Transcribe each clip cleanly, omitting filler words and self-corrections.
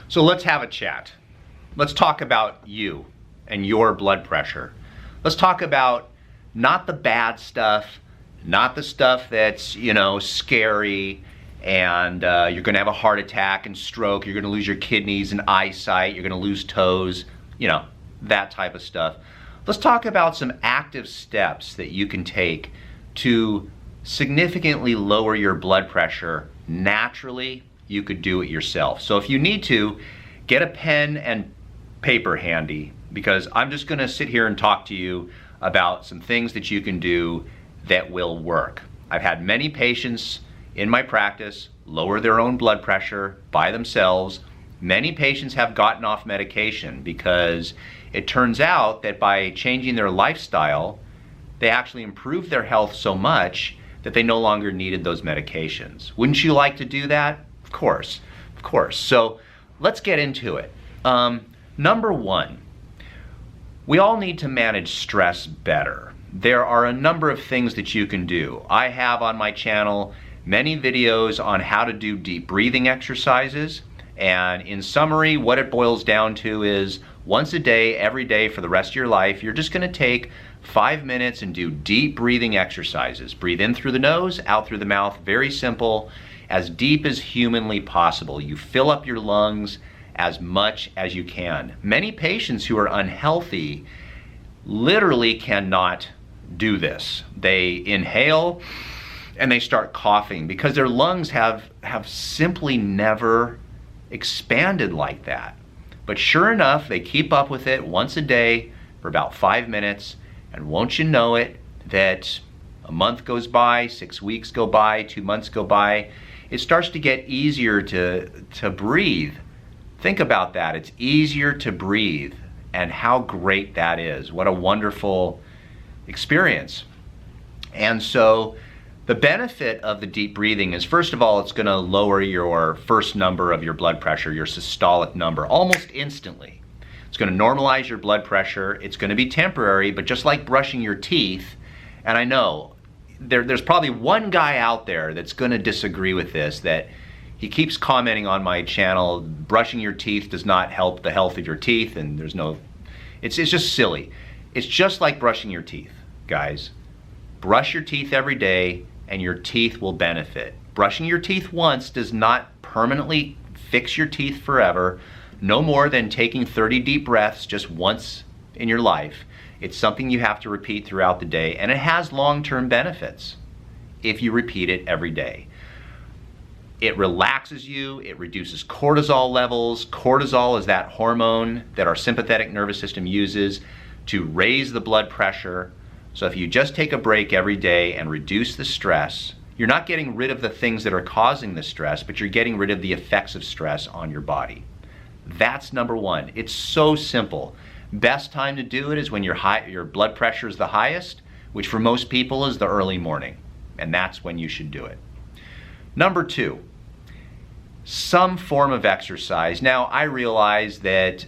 So let's have a chat. Let's talk about you and your blood pressure. Let's talk about not the bad stuff, not the stuff that's, scary and you're gonna have a heart attack and stroke, you're gonna lose your kidneys and eyesight, you're gonna lose toes, that type of stuff. Let's talk about some active steps that you can take to significantly lower your blood pressure naturally. You could do it yourself. So if you need to, get a pen and paper handy, because I'm just gonna sit here and talk to you about some things that you can do that will work. I've had many patients in my practice lower their own blood pressure by themselves. Many patients have gotten off medication because it turns out that by changing their lifestyle, they actually improved their health so much that they no longer needed those medications. Wouldn't you like to do that? Of course, of course. So let's get into it. Number one, we all need to manage stress better. There are a number of things that you can do. I have on my channel many videos on how to do deep breathing exercises. And in summary, what it boils down to is once a day, every day for the rest of your life, you're just gonna take 5 minutes and do deep breathing exercises. Breathe in through the nose, out through the mouth, very simple, as deep as humanly possible. You fill up your lungs as much as you can. Many patients who are unhealthy literally cannot do this. They inhale and they start coughing because their lungs have simply never expanded like that. But sure enough, they keep up with it once a day for about 5 minutes, and won't you know it, that a month goes by, 6 weeks go by, 2 months go by, it starts to get easier to breathe. Think about that. It's easier to breathe, and how great that is. What a wonderful experience. And so the benefit of the deep breathing is, first of all, it's going to lower your first number of your blood pressure, your systolic number, almost instantly. It's going to normalize your blood pressure. It's going to be temporary, but just like brushing your teeth, and I know there's probably one guy out there that's going to disagree with this, that he keeps commenting on my channel, brushing your teeth does not help the health of your teeth, and it's just silly. It's just like brushing your teeth, guys. Brush your teeth every day and your teeth will benefit. Brushing your teeth once does not permanently fix your teeth forever, no more than taking 30 deep breaths just once in your life. It's something you have to repeat throughout the day, and it has long-term benefits if you repeat it every day. It relaxes you, it reduces cortisol levels. Cortisol is that hormone that our sympathetic nervous system uses to raise the blood pressure. So if you just take a break every day and reduce the stress, you're not getting rid of the things that are causing the stress, but you're getting rid of the effects of stress on your body. That's number one. It's so simple. Best time to do it is when your blood pressure is the highest, which for most people is the early morning, and that's when you should do it. Number two, some form of exercise. Now, I realize that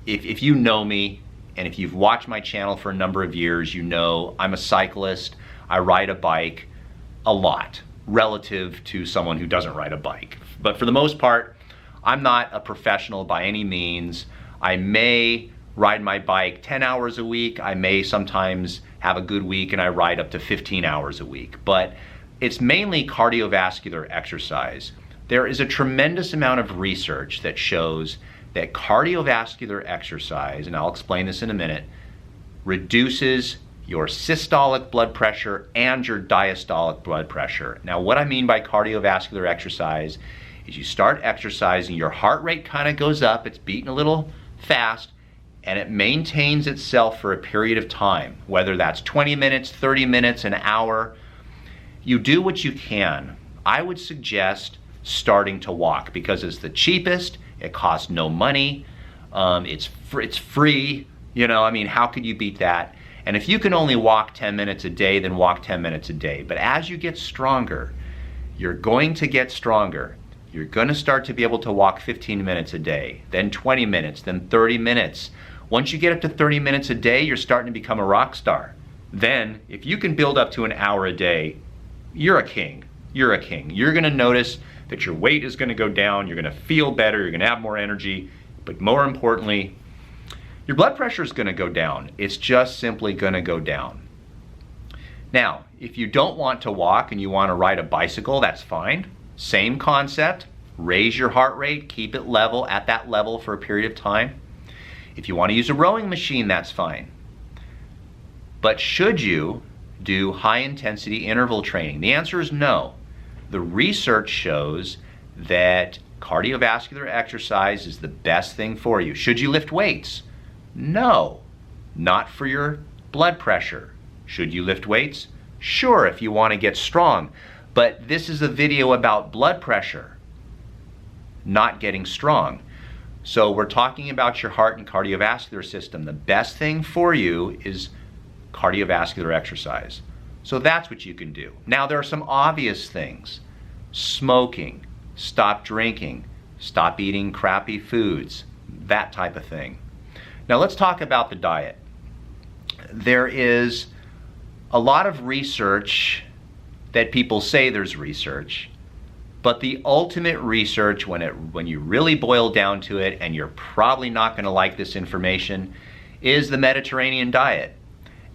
if you know me, and if you've watched my channel for a number of years, you know I'm a cyclist. I ride a bike a lot relative to someone who doesn't ride a bike. But for the most part, I'm not a professional by any means. I may ride my bike 10 hours a week. I may sometimes have a good week and I ride up to 15 hours a week. But it's mainly cardiovascular exercise. There is a tremendous amount of research that shows that cardiovascular exercise, and I'll explain this in a minute, reduces your systolic blood pressure and your diastolic blood pressure. Now, what I mean by cardiovascular exercise is you start exercising, your heart rate kind of goes up, it's beating a little fast, and it maintains itself for a period of time, whether that's 20 minutes, 30 minutes, an hour. You do what you can. I would suggest starting to walk because it's the cheapest, it costs no money, it's free, how could you beat that? And if you can only walk 10 minutes a day, then walk 10 minutes a day. But as you get stronger, you're going to get stronger. You're going to start to be able to walk 15 minutes a day, then 20 minutes, then 30 minutes. Once you get up to 30 minutes a day, you're starting to become a rock star. Then, if you can build up to an hour a day, you're a king. You're a king. You're going to notice that your weight is going to go down, you're going to feel better, you're going to have more energy, but more importantly, your blood pressure is going to go down. It's just simply going to go down. Now, if you don't want to walk and you want to ride a bicycle, that's fine. Same concept. Raise your heart rate, keep it level at that level for a period of time. If you want to use a rowing machine, that's fine. But should you do high intensity interval training? The answer is no. The research shows that cardiovascular exercise is the best thing for you. Should you lift weights? No, not for your blood pressure. Should you lift weights? Sure, if you want to get strong. But this is a video about blood pressure, not getting strong. So we're talking about your heart and cardiovascular system. The best thing for you is cardiovascular exercise. So that's what you can do. Now there are some obvious things. Smoking, stop drinking, stop eating crappy foods, that type of thing. Now let's talk about the diet. There is a lot of research that people say there's research, but the ultimate research, when you really boil down to it, and you're probably not going to like this information, is the Mediterranean diet.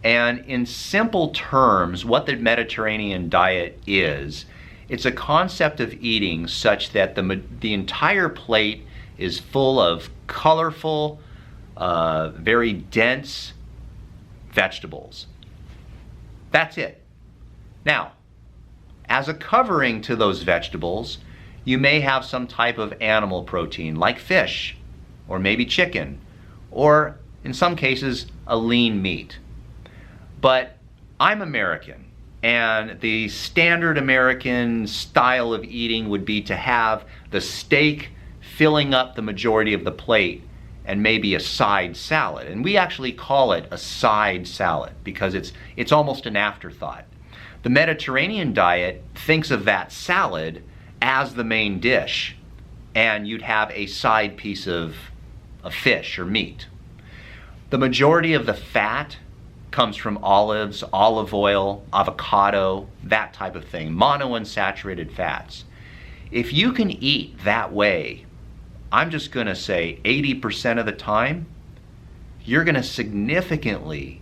And in simple terms, what the Mediterranean diet is, it's a concept of eating such that the entire plate is full of colorful, very dense vegetables. That's it. Now, as a covering to those vegetables, you may have some type of animal protein like fish, or maybe chicken, or in some cases, a lean meat. But I'm American, and the standard American style of eating would be to have the steak filling up the majority of the plate and maybe a side salad. And we actually call it a side salad because it's almost an afterthought. The Mediterranean diet thinks of that salad as the main dish, and you'd have a side piece of fish or meat. The majority of the fat comes from olives, olive oil, avocado, that type of thing, monounsaturated fats. If you can eat that way, I'm just going to say 80% of the time, you're going to significantly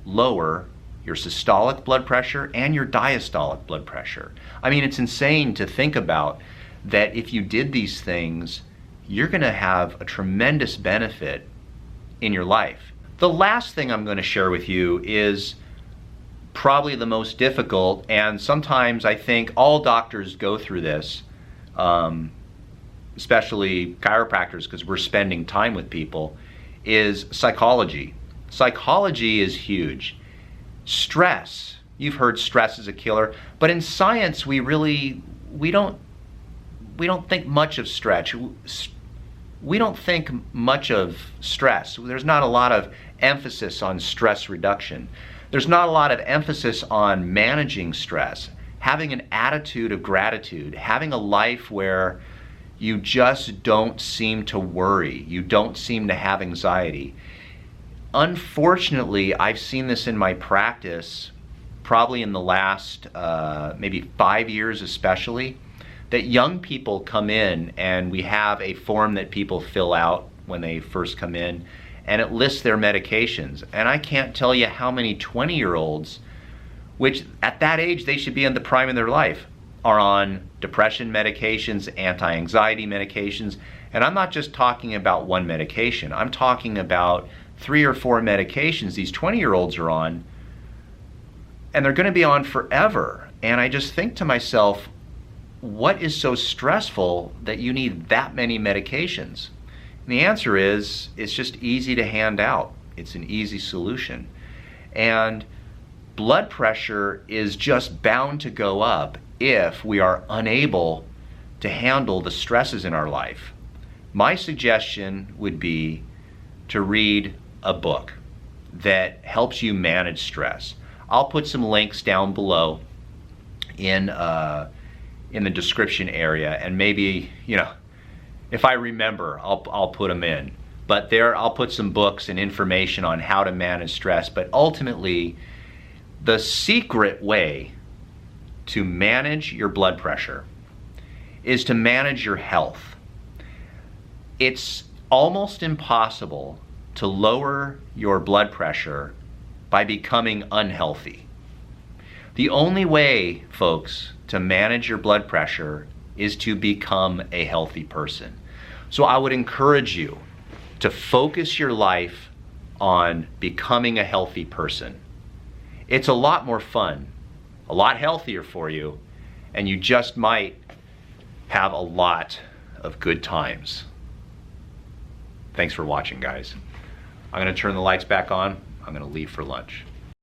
lower your systolic blood pressure and your diastolic blood pressure. I mean, it's insane to think about that if you did these things, you're going to have a tremendous benefit in your life. The last thing I'm going to share with you is probably the most difficult, and sometimes I think all doctors go through this, especially chiropractors, because we're spending time with people, is psychology. Psychology is huge. Stress. You've heard stress is a killer, but in science we don't think much of stress. We don't think much of stress. There's not a lot of emphasis on stress reduction. There's not a lot of emphasis on managing stress, having an attitude of gratitude, having a life where you just don't seem to worry, you don't seem to have anxiety. Unfortunately, I've seen this in my practice, probably in the last maybe 5 years especially, that young people come in and we have a form that people fill out when they first come in, and it lists their medications. And I can't tell you how many 20-year-olds, which at that age they should be in the prime of their life, are on depression medications, anti-anxiety medications. And I'm not just talking about one medication. I'm talking about 3 or 4 medications these 20-year-olds are on, and they're going to be on forever. And I just think to myself, what is so stressful that you need that many medications? And the answer is, it's just easy to hand out. It's an easy solution. And blood pressure is just bound to go up if we are unable to handle the stresses in our life. My suggestion would be to read a book that helps you manage stress. I'll put some links down below in the description area, and maybe, if I remember, I'll put them in. But there, I'll put some books and information on how to manage stress. But ultimately, the secret way to manage your blood pressure is to manage your health. It's almost impossible to lower your blood pressure by becoming unhealthy. The only way, folks, to manage your blood pressure is to become a healthy person. So I would encourage you to focus your life on becoming a healthy person. It's a lot more fun, a lot healthier for you, and you just might have a lot of good times. Thanks for watching, guys. I'm gonna turn the lights back on. I'm gonna leave for lunch.